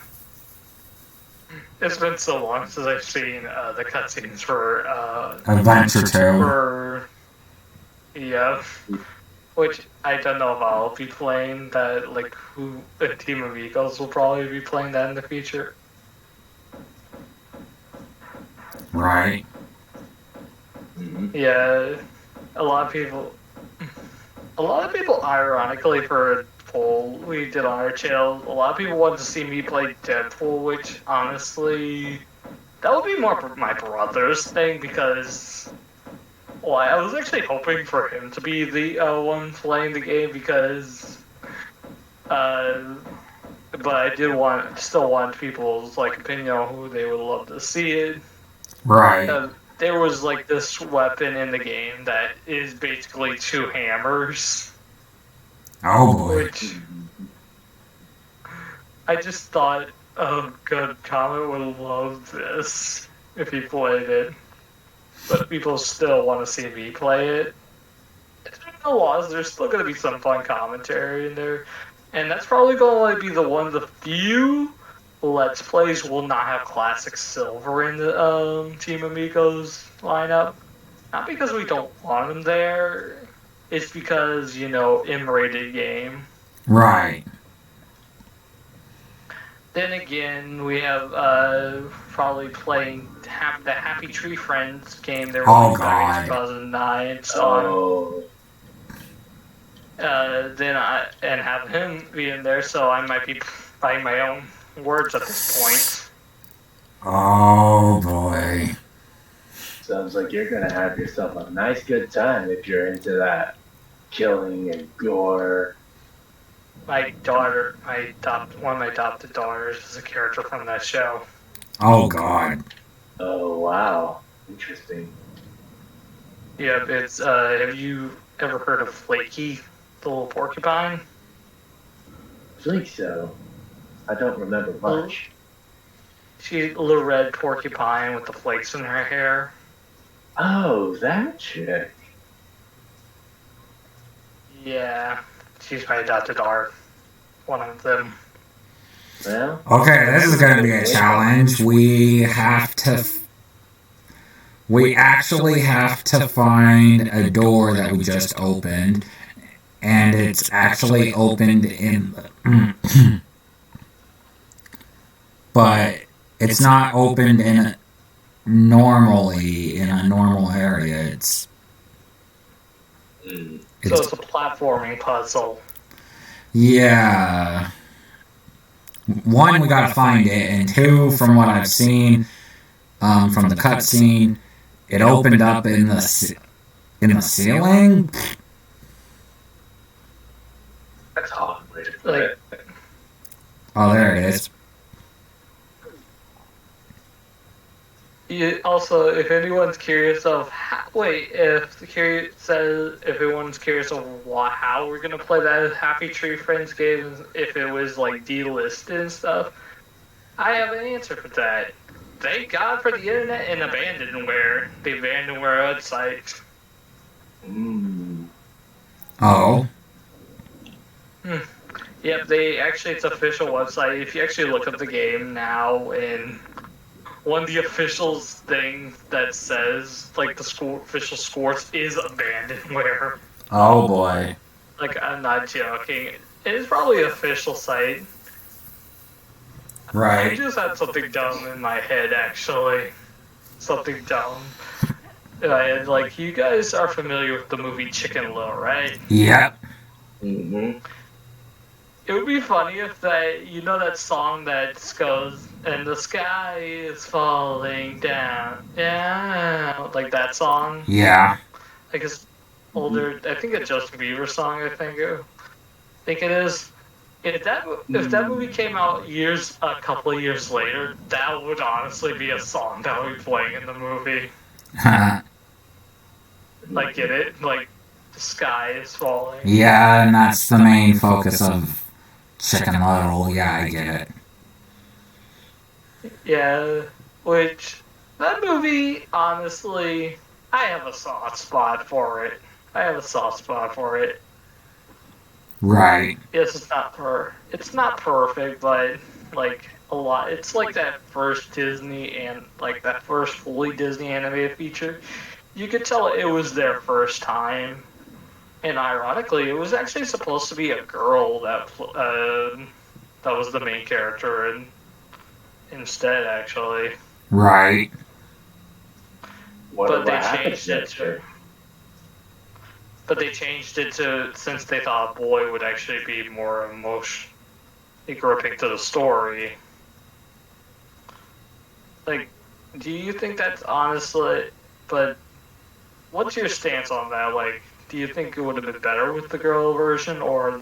It's been so long since I've seen the cutscenes for Adventure 2. for yeah, which I don't know if I'll be playing that. Like, who the Team of Eagles will probably be playing that in the future. Right. Yeah, a lot of people, ironically, for a poll we did on our channel, a lot of people wanted to see me play Deadpool, which honestly, that would be more my brother's thing because, well, I was actually hoping for him to be the one playing the game because, but I did still want people's like opinion on who they would love to see it. Right. There was like this weapon in the game that is basically two hammers. Oh boy. Which I just thought, oh, good, Comet would love this. if he played it, but people still want to see me play it. There's no loss. There's still going to be some fun commentary in there, and that's probably going to be the one of the few Let's Plays will not have Classic Silver in the Team Amigos lineup. Not because we don't want him there. It's because, M-rated game. Right. Then again, we have probably playing the Happy Tree Friends game they released back in 2009. Then and have him be in there, so I might be fighting my own words at this point. Oh boy. Sounds like you're gonna have yourself a nice good time if you're into that killing and gore. My daughter, one of my adopted daughters is a character from that show. Oh god. Oh wow, interesting. Yeah, it's have you ever heard of Flaky, the little porcupine? I think so. I don't remember much. She's a little red porcupine with the flakes in her hair. Oh, that chick. Yeah, she's my adopted daughter. One of them. Well. Okay, this is going to be a challenge. We actually have to find a door that we just opened, and it's actually opened in, but it's not opened normally in a normal area. It's so it's a platforming puzzle. Yeah. One, we gotta find it, and two, from what I've seen, from the cutscene, it opened up in the ceiling. That's a hard way to put it. Oh, there it is. Also, if anyone's curious of if anyone's curious of how we're gonna play that Happy Tree Friends game, if it was like delisted and stuff, I have an answer for that. Thank God for the internet and Abandonware, the Abandonware website. Oh. Yep, it's official website. If you actually look up the game now, and one of the officials thing that says like the official scores is Abandonware. Oh boy. Like, I'm not joking. It is probably an official site. Right. I just had something dumb in my head, actually. Something dumb. Like, you guys are familiar with the movie Chicken Little, right? Yep. Mm-hmm. It would be funny if that song that goes, and the sky is falling down, down, like that song? Yeah. Like it's older, I think a Justin Bieber song, I think it is. If that movie came out a couple of years later, that would honestly be a song that would be playing in the movie. Like, get it? Like, the sky is falling. Yeah, and that's the main focus of Chicken Little. Yeah, I get it. Yeah, which, that movie, honestly, I have a soft spot for it. Right. Yes, it's not perfect, but like a lot. It's like that first Disney and like that first fully Disney animated feature. You could tell it was their first time, and ironically, it was actually supposed to be a girl that was the main character, and instead, actually. Right. But they changed it to. But they changed it to, since they thought a boy would actually be more emotionally gripping to the story. Like, do you think that's honestly, but what's your stance on that? Like, do you think it would have been better with the girl version, or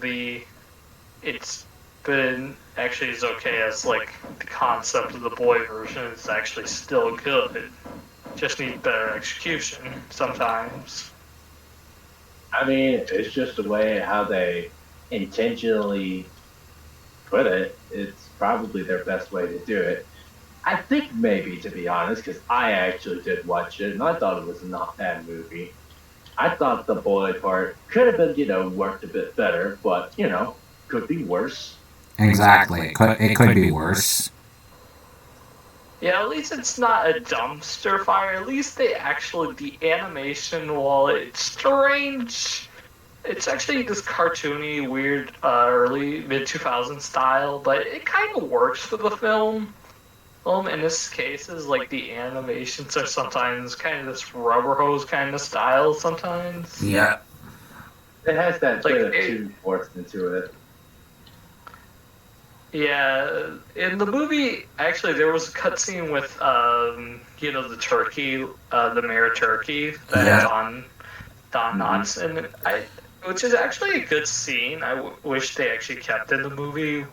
it's been actually is okay as like the concept of the boy version is actually still good? Just need better execution sometimes. I mean, it's just the way how they intentionally put it. It's probably their best way to do it. I think maybe, to be honest, because I actually did watch it and I thought it was not a bad movie. I thought the boy part could have been, worked a bit better, but, could be worse. Exactly. It could be worse. Yeah, at least it's not a dumpster fire. At least the animation, while it's strange, it's actually this cartoony, weird, early mid 2000s style, but it kind of works for the film. In this case, is like the animations are sometimes kind of this rubber hose kind of style. Sometimes, Yeah. It has that like bit of too forced into it. yeah, in the movie, actually, there was a cutscene with the turkey, the mayor turkey that Yeah. Don Knotts, and which is actually a good scene. I wish they actually kept in the movie,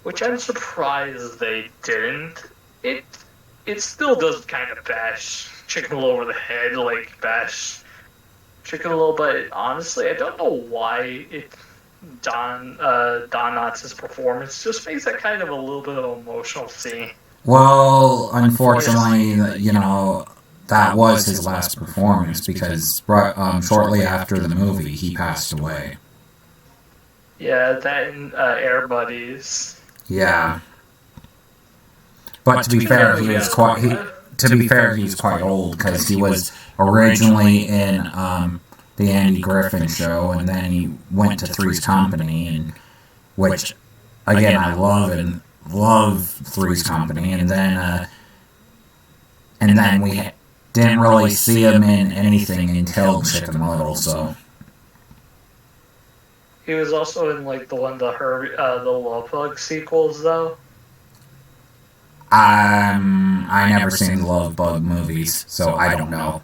which I'm surprised they didn't. It still does kind of bash Chicken Little over the head, like bash Chicken Little, but honestly, I don't know why Don Knotts' performance just makes that kind of a little bit of an emotional scene. Well, unfortunately, that was his last performance because shortly after the movie, he passed away. Yeah, that and Air Buddies. Yeah. But to be fair, he was quite. He was quite old because he was originally in the Andy Griffin Show, and then he went to Three's Company, and which again I love Three's Company, and then we didn't really see him in anything until Chicken Little. So he was also in like the Love Bug sequels, though. I never seen the Love Bug movies, so I don't know.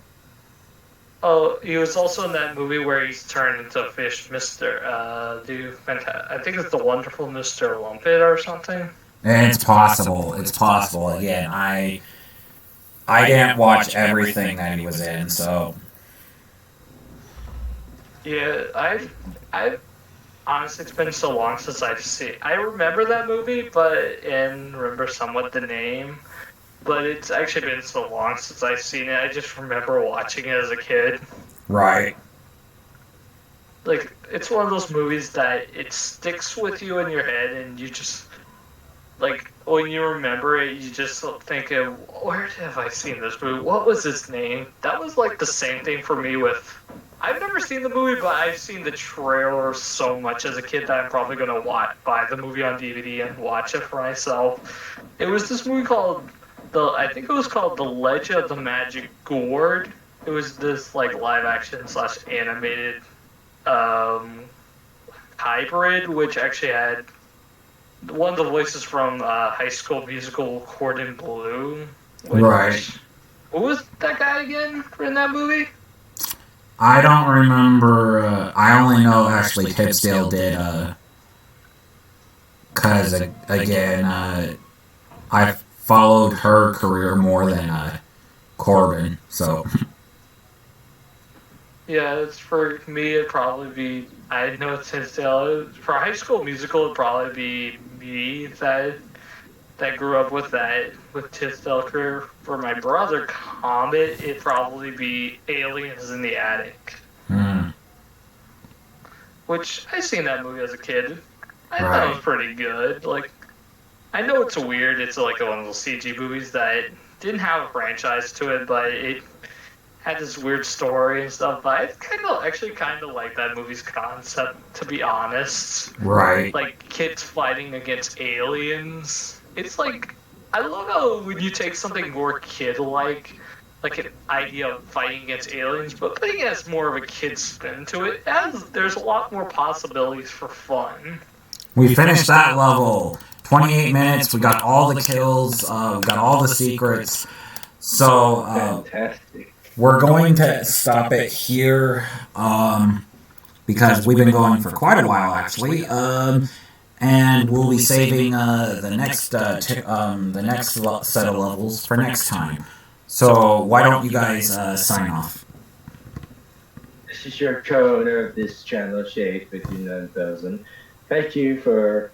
Oh, he was also in that movie where he's turned into a fish, I think it's The Wonderful Mr. Lumpet or something. It's possible. It's possible. Again, I didn't watch everything that he was in, so. Yeah, I've honestly, it's been so long since I've seen. I remember that movie, and remember somewhat the name, but it's actually been so long since I've seen it. I just remember watching it as a kid. Right. Like, it's one of those movies that it sticks with you in your head, and you just, like, when you remember it, you just think of, where have I seen this movie? What was its name? That was like the same thing for me with. I've never seen the movie, but I've seen the trailer so much as a kid that I'm probably going to buy the movie on DVD and watch it for myself. It was this movie called I think it was called The Legend of the Magic Gourd. It was this like live action / animated hybrid, which actually had one of the voices from High School Musical, Cordon Bleu. Right. Who was that guy again in that movie? I don't remember. I only know actually Tipsdale did. Because again, I followed her career more than Corbin. So. Yeah, it's for me. It'd probably be. I know Tipsdale. For High School Musical, it'd probably be me that grew up with Tisdale career. For my brother Comet, it'd probably be Aliens in the Attic. Which I seen that movie as a kid. I thought it was pretty good. Like, I know it's weird. It's like one of those CG movies that didn't have a franchise to it, but it had this weird story and stuff. But I actually kind of like that movie's concept, to be honest. Right. Like kids fighting against aliens. It's like, I love how when you take something more kid-like an idea of fighting against aliens, but putting it as more of a kid spin to it, there's a lot more possibilities for fun. We finished that level. 28 minutes. We got all the kills. We got all the secrets. So Fantastic. We're going to stop it here because we've been going for quite a while, actually. And we'll be saving the next set of levels for next time. So why don't you guys sign off? This is your co-owner of this channel, Shade 59,000. Thank you for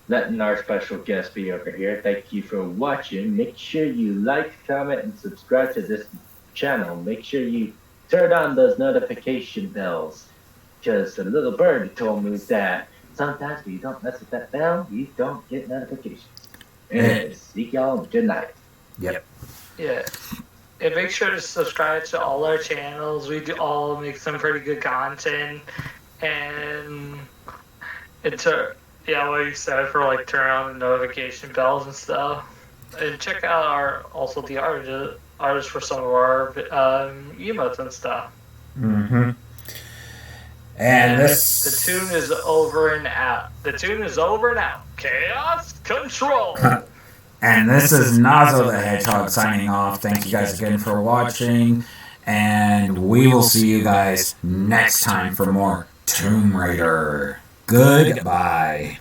letting our special guest be over here. Thank you for watching. Make sure you like, comment, and subscribe to this channel. Make sure you turn on those notification bells. Because the little bird told me that sometimes if you don't mess with that bell, you don't get notifications. Anyways, see y'all. Good night. Yep. Yeah. And make sure to subscribe to all our channels. We do all make some pretty good content. And what you said for like turn on the notification bells and stuff. And check out the artists for some of our emotes and stuff. Mm-hmm. And this... The tune is over and out. Chaos Control! And this is Nazo the Hedgehog signing off. Thank you guys again for watching. And we will see you guys next time for more Tomb Raider. Goodbye.